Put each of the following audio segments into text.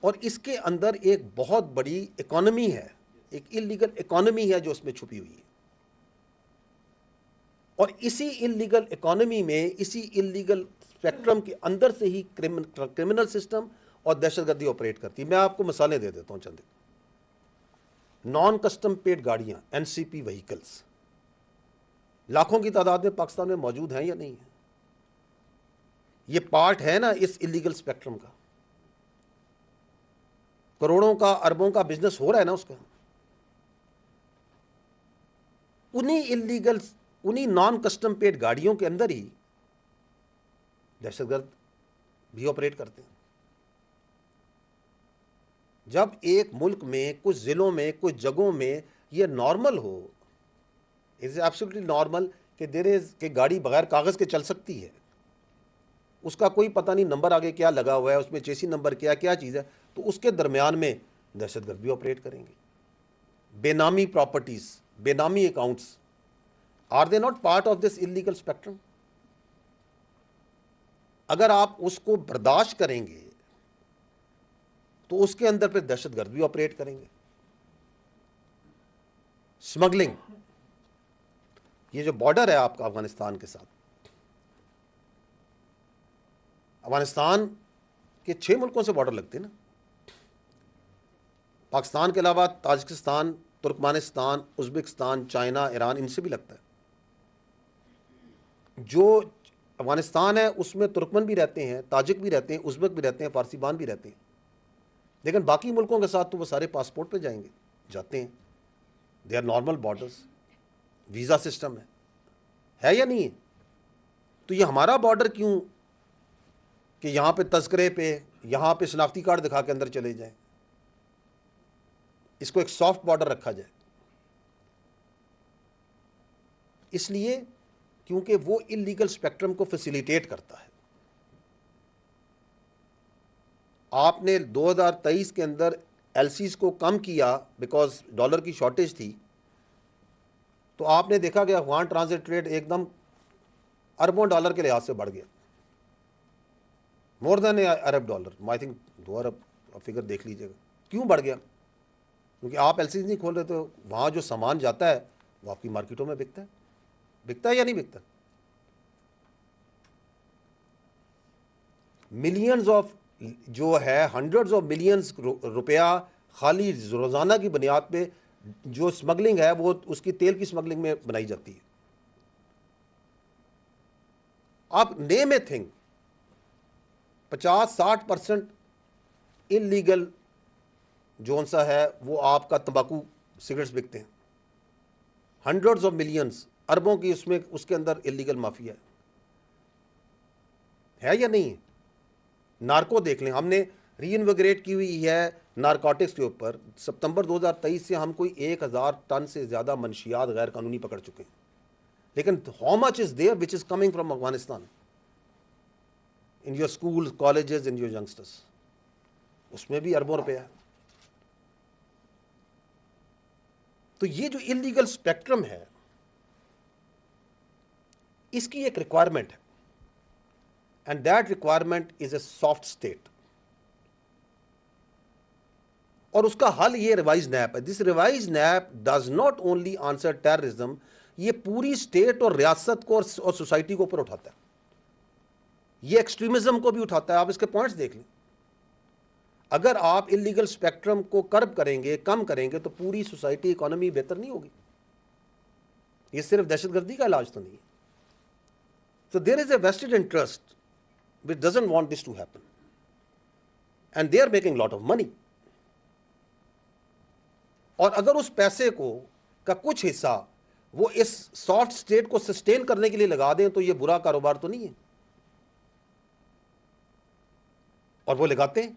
اور اس کے اندر ایک بہت بڑی اکانومی ہے، ایک اللیگل اکانومی ہے جو اس میں چھپی ہوئی ہے، اور اسی اللیگل اکانومی میں، اسی اللیگل اسپیکٹرم کے اندر سے ہی کرمنل سسٹم اور دہشت گردی آپریٹ کرتی ہے. میں آپ کو مثالیں دے دیتا ہوں چند. نان کسٹم پیڈ گاڑیاں، این سی پی وہیکلس لاکھوں کی تعداد میں پاکستان میں موجود ہیں یا نہیں ہیں؟ یہ پارٹ ہے نا اس اللیگل اسپیکٹرم کا. کروڑوں کا، اربوں کا بزنس ہو رہا ہے نا اس کا. انہی نان کسٹم پیڈ گاڑیوں کے اندر ہی دہشت گرد بھی آپریٹ کرتے ہیں. جب ایک ملک میں کچھ ضلعوں میں کچھ جگہوں میں یہ normal who, is absolutely normal کہ گاڑی بغیر کاغذ کے چل سکتی ہے، اس کا کوئی پتہ نہیں نمبر آگے کیا لگا ہوا ہے، اس میں چیسی نمبر کیا چیز ہے، تو اس کے درمیان میں دہشت گرد بھی آپریٹ کریں گے. بے نامی پراپرٹیز، بے نامی accounts, are they not part of this illegal spectrum? اگر آپ اس کو برداشت کریں گے تو اس کے اندر پھر دہشت گرد بھی آپریٹ کریں گے. اسمگلنگ، یہ جو بارڈر ہے آپ کا افغانستان کے ساتھ، افغانستان کے 6 ملکوں سے بارڈر لگتے ہیں نا، پاکستان کے علاوہ Tajikistan, Turkmenistan, Uzbekistan, China, Iran, ان سے بھی لگتا ہے. جو افغانستان ہے اس میں ترکمن بھی رہتے ہیں، تاجک بھی رہتے ہیں، ازبک بھی رہتے ہیں، فارسی بان بھی رہتے ہیں، لیکن باقی ملکوں کے ساتھ تو وہ سارے پاسپورٹ پہ جاتے ہیں. They are normal borders, visa system ہے یا نہیں ہے؟ تو یہ ہمارا بارڈر کیوں کہ یہاں پہ تذکرے پہ، یہاں پہ شناختی کارڈ دکھا کے اندر چلے جائیں، اس کو ایک سافٹ بارڈر رکھا جائے؟ اس لیے کیونکہ وہ اللیگل اسپیکٹرم کو فیسیلیٹیٹ کرتا ہے. آپ نے 2023 کے اندر ایل سیز کو کم کیا بیکاز ڈالر کی شارٹیج تھی، تو آپ نے دیکھا کہ افغان ٹرانزٹ ریٹ ایک دم اربوں ڈالر کے لحاظ سے بڑھ گیا، مور دین ارب ڈالر. آئی تھنک 2 ارب فگر دیکھ لیجیے گا. کیوں بڑھ گیا؟ کیونکہ آپ ایل سیز نہیں کھول رہے، تو وہاں جو سامان جاتا ہے وہ آپ کی مارکیٹوں میں بکتا ہے یا نہیں بکتا؟ ملینز آف جو ہے، ہنڈریڈز آف ملینز روپیہ خالی روزانہ کی بنیاد پہ جو اسمگلنگ ہے وہ اس کی تیل کی اسمگلنگ میں بنائی جاتی ہے. آپ نیم اے تھنگ، 50-60% انلیگل جون سا ہے وہ آپ کا تمباکو سگریٹس بکتے ہیں. ہنڈریڈز آف ملینز، اربوں کی اس کے اندر انلیگل مافیا ہے یا نہیں ہے؟ نارکو دیکھ لیں، ہم نے ری انویگریٹ کی ہوئی ہے نارکوٹکس کے اوپر. ستمبر 2023 سے ہم کوئی 1000 ٹن سے زیادہ منشیات غیر قانونی پکڑ چکے ہیں. لیکن how much is there which is coming from Afghanistan in your school, colleges, in your youngsters? اس میں بھی اربوں روپیہ ہے. تو یہ جو انلیگل اسپیکٹرم ہے اس کی ایک ریکوائرمنٹ ہے، and that requirement is a soft state. اور اس کا حل یہ ریوائز نیپ ہے. This revised NAP does not only answer terrorism, یہ پوری اسٹیٹ اور ریاست کو اور سوسائٹی کو اوپر اٹھاتا ہے. یہ ایکسٹریمزم کو بھی اٹھاتا ہے. آپ اس کے پوائنٹس دیکھ لیں. اگر آپ انلیگل اسپیکٹرم کو کرب کریں گے، کم کریں گے، تو پوری سوسائٹی، اکانومی بہتر نہیں ہوگی. یہ صرف دہشت گردی کا علاج تو نہیں ہے. So there is a vested interest which doesn't want this to happen, and they are making lot of money. اور اگر اس پیسے کا کچھ حصہ وہ اس سافٹ اسٹیٹ کو سسٹین کرنے کے لیے لگا دیں تو یہ برا کاروبار تو نہیں ہے، اور وہ لگاتے ہیں.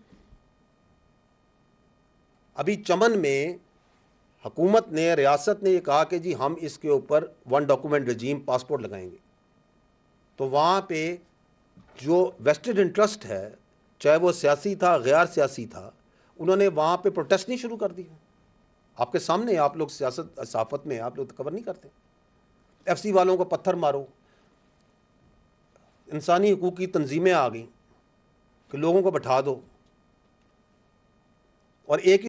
ابھی چمن میں حکومت نے، ریاست نے یہ کہا کہ جی ہم اس کے اوپر 1 ڈاکومنٹ رجیم پاسپورٹ لگائیں گے. تو وہاں پہ جو ویسٹڈ انٹرسٹ ہے، چاہے وہ سیاسی تھا، غیر سیاسی تھا، انہوں نے وہاں پہ پروٹیسٹ نہیں شروع کر دی. آپ کے سامنے، آپ لوگ سیاست صحافت میں آپ لوگ تو کور نہیں کرتے. ایف سی والوں کو پتھر مارو، انسانی حقوق کی تنظیمیں آ گئیں کہ لوگوں کو بٹھا دو. اور ایک